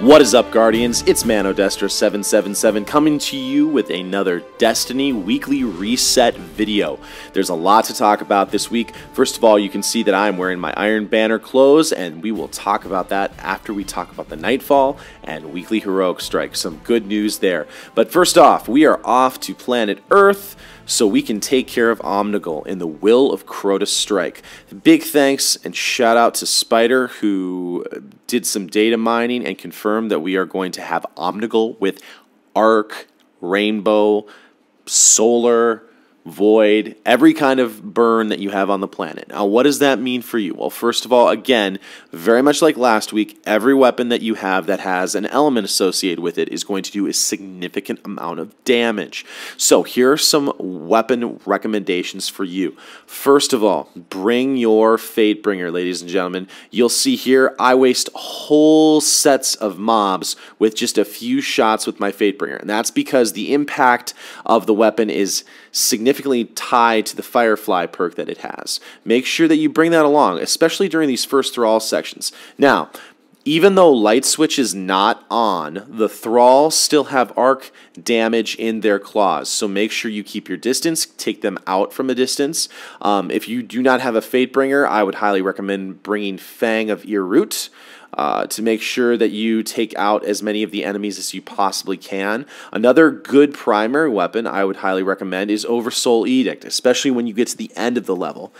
What is up, Guardians? It's Mano 777 coming to you with another Destiny Weekly Reset video. There's a lot to talk about this week. First of all, you can see that I'm wearing my Iron Banner clothes, and we will talk about that after we talk about the Nightfall and Weekly Heroic Strike. Some good news there. But first off, we are off to planet Earth so we can take care of Omnigul in the Will of Crotus Strike. Big thanks and shout out to Spider, who did some data mining and confirmed that we are going to have Omnigul with Arc, Rainbow, Solar, Void, every kind of burn that you have on the planet. Now, what does that mean for you? Well, first of all, again, very much like last week, every weapon that you have that has an element associated with it is going to do a significant amount of damage. So here are some weapon recommendations for you. First of all, bring your Fatebringer, ladies and gentlemen. You'll see here I waste whole sets of mobs with just a few shots with my Fatebringer, and that's because the impact of the weapon is significantly tied to the Firefly perk that it has. Make sure that you bring that along, especially during these first Thrall sections. Now, even though Light Switch is not on, the Thralls still have arc damage in their claws, so make sure you keep your distance, take them out from a distance. If you do not have a Fatebringer, I would highly recommend bringing Fang of Earroot, to make sure that you take out as many of the enemies as you possibly can. Another good primary weapon I would highly recommend is Oversoul Edict, especially when you get to the end of the level.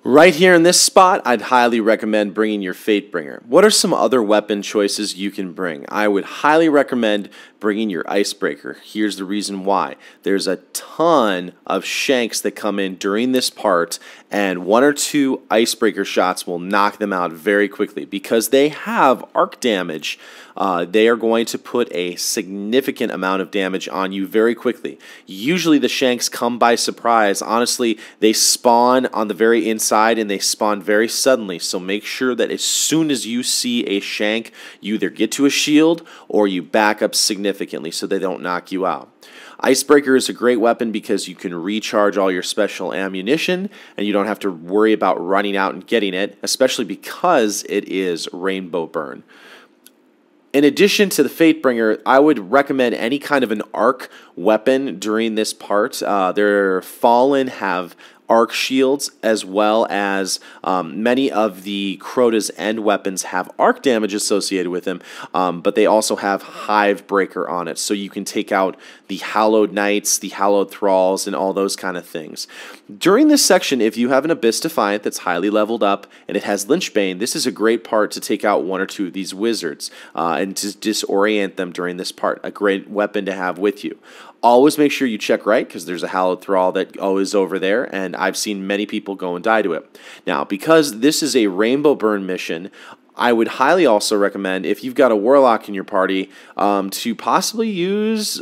Right here in this spot, I'd highly recommend bringing your Fatebringer. What are some other weapon choices you can bring? I would highly recommend bringing your Icebreaker. Here's the reason why. There's a ton of Shanks that come in during this part, and one or two Icebreaker shots will knock them out very quickly. Because they have arc damage, they are going to put a significant amount of damage on you very quickly. Usually the Shanks come by surprise. Honestly, they spawn on the very inside and they spawn very suddenly, so make sure that as soon as you see a Shank, you either get to a shield or you back up significantly so they don't knock you out. Icebreaker is a great weapon because you can recharge all your special ammunition and you don't have to worry about running out and getting it, especially because it is Rainbow Burn. In addition to the Fatebringer, I would recommend any kind of an arc weapon during this part. Their Fallen have arc shields, as well as many of the Crota's end weapons have arc damage associated with them, but they also have Hive Breaker on it, so you can take out the Hallowed Knights, the Hallowed Thralls, and all those kind of things. During this section, if you have an Abyss Defiant that's highly leveled up and it has Lynchbane, this is a great part to take out one or two of these wizards and to disorient them during this part. A great weapon to have with you. Always make sure you check right, because there's a Hallowed Thrall that is over there, and I've seen many people go and die to it. Now, because this is a Rainbow Burn mission, I would highly also recommend, if you've got a Warlock in your party, to possibly use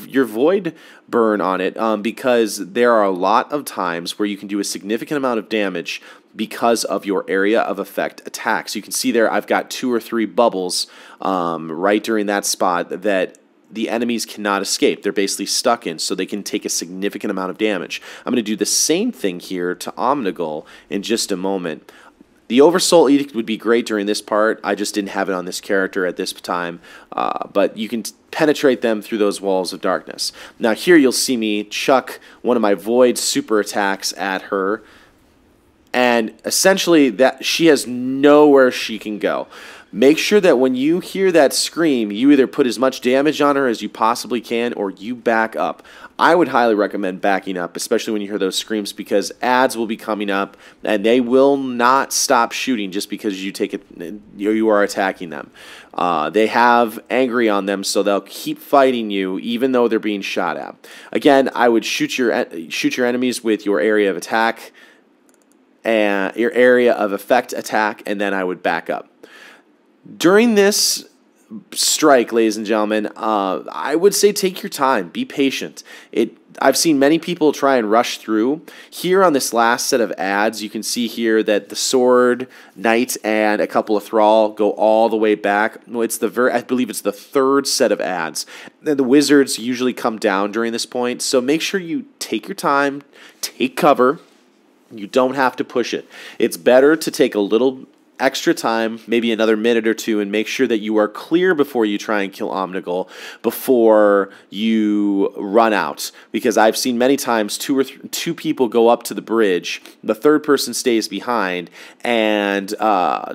your Void Burn on it, because there are a lot of times where you can do a significant amount of damage because of your area of effect attacks. You can see there I've got 2 or 3 bubbles right during that spot that the enemies cannot escape. They're basically stuck in, so they can take a significant amount of damage. I'm going to do the same thing here to Omnigul in just a moment. The Oversoul Edict would be great during this part. I just didn't have it on this character at this time, but you can penetrate them through those walls of darkness. Now here you'll see me chuck one of my Void super attacks at her, and essentially that she has nowhere she can go. Make sure that when you hear that scream, you either put as much damage on her as you possibly can, or you back up. I would highly recommend backing up, especially when you hear those screams, because ads will be coming up, and they will not stop shooting just because you are attacking them. They have angry on them, so they'll keep fighting you, even though they're being shot at. Again, I would shoot your enemies with your area of attack and your area of effect attack, and then I would back up. During this strike, ladies and gentlemen, I would say take your time. Be patient. I've seen many people try and rush through. Here on this last set of ads, you can see here that the Sword, Knight, and a couple of Thrall go all the way back. I believe it's the third set of ads. The Wizards usually come down during this point, so make sure you take your time, take cover. You don't have to push it. It's better to take a little extra time, maybe another minute or two, and make sure that you are clear before you try and kill Omnigul, before you run out. Because I've seen many times two people go up to the bridge, the third person stays behind, and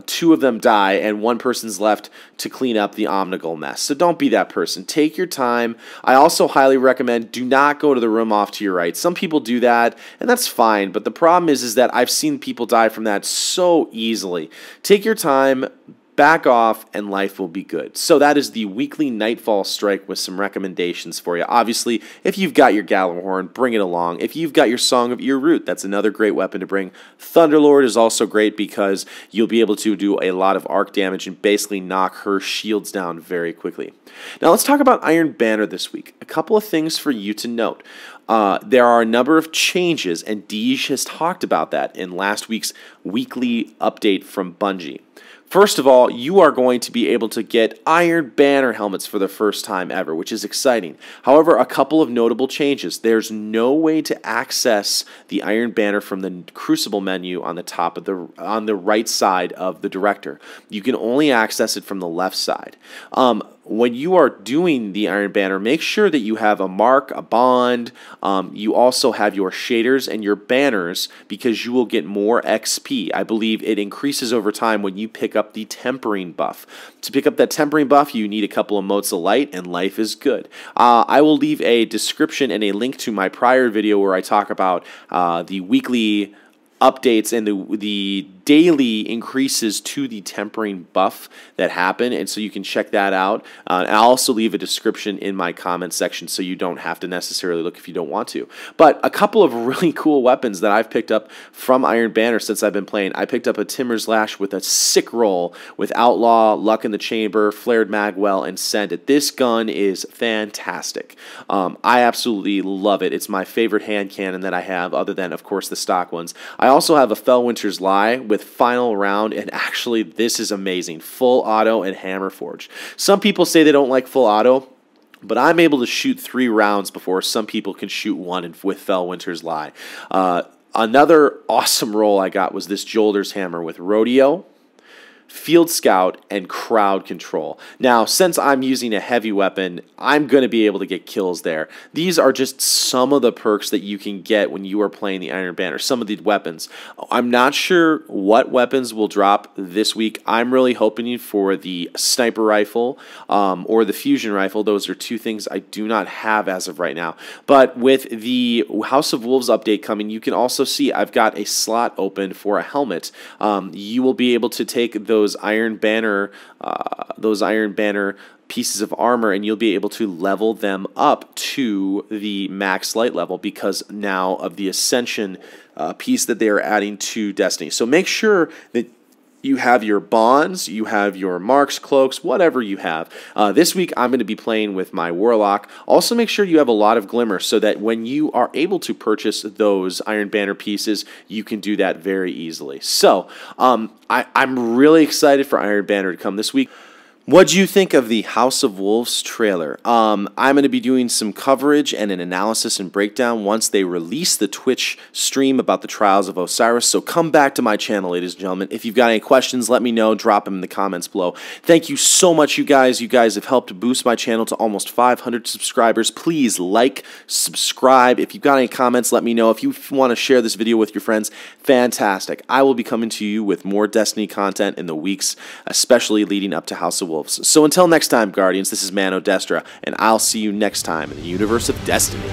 two of them die, and one person's left to clean up the Omnigul mess. So don't be that person. Take your time. I also highly recommend do not go to the room off to your right. Some people do that, and that's fine, but the problem is that I've seen people die from that so easily. Take your time, back off, and life will be good. So that is the weekly Nightfall strike with some recommendations for you. Obviously, if you've got your Gjallarhorn, bring it along. If you've got your Song of Earroot, that's another great weapon to bring. Thunderlord is also great because you'll be able to do a lot of arc damage and basically knock her shields down very quickly. Now let's talk about Iron Banner this week. A couple of things for you to note. There are a number of changes, and Deej has talked about that in last week's weekly update from Bungie. First of all, you are going to be able to get Iron Banner helmets for the first time ever, which is exciting. However, a couple of notable changes. There's no way to access the Iron Banner from the Crucible menu on the top of on the right side of the director. You can only access it from the left side. When you are doing the Iron Banner, make sure that you have a mark, a bond. You also have your shaders and your banners because you will get more XP. I believe it increases over time when you pick up the tempering buff. To pick up that tempering buff, you need a couple of motes of light, and life is good. I will leave a description and a link to my prior video where I talk about the weekly updates and the daily increases to the tempering buff that happen, and so you can check that out. And I'll also leave a description in my comment section so you don't have to necessarily look if you don't want to. But a couple of really cool weapons that I've picked up from Iron Banner since I've been playing. I picked up a Timur's Lash with a sick roll with Outlaw, Luck in the Chamber, Flared Magwell, and Send It. This gun is fantastic. I absolutely love it. It's my favorite hand cannon that I have, other than, of course, the stock ones. I also have a Fellwinter's Lie with Final Round, and actually this is amazing. Full auto and Hammer Forge. Some people say they don't like full auto, but I'm able to shoot 3 rounds before some people can shoot 1 with Fellwinter's Lie. Another awesome roll I got was this Jolder's Hammer with Rodeo, Field Scout, and Crowd Control. Now, since I'm using a heavy weapon, I'm going to be able to get kills there. These are just some of the perks that you can get when you are playing the Iron Banner, some of the weapons. I'm not sure what weapons will drop this week. I'm really hoping for the Sniper Rifle or the Fusion Rifle. Those are 2 things I do not have as of right now. But with the House of Wolves update coming, you can also see I've got a slot open for a helmet. You will be able to take those Iron Banner pieces of armor, and you'll be able to level them up to the max light level because now of the Ascension piece that they are adding to Destiny. So make sure that you have your bonds, you have your marks, cloaks, whatever you have. This week, I'm going to be playing with my Warlock. Also, make sure you have a lot of Glimmer so that when you are able to purchase those Iron Banner pieces, you can do that very easily. So, I'm really excited for Iron Banner to come this week. What do you think of the House of Wolves trailer? I'm going to be doing some coverage and an analysis and breakdown once they release the Twitch stream about the Trials of Osiris, so come back to my channel, ladies and gentlemen. If you've got any questions, let me know. Drop them in the comments below. Thank you so much, you guys. You guys have helped boost my channel to almost 500 subscribers. Please like, subscribe. If you've got any comments, let me know. If you want to share this video with your friends, fantastic. I will be coming to you with more Destiny content in the weeks, especially leading up to House of Wolves. So until next time, Guardians, this is Mano, and I'll see you next time in the universe of Destiny.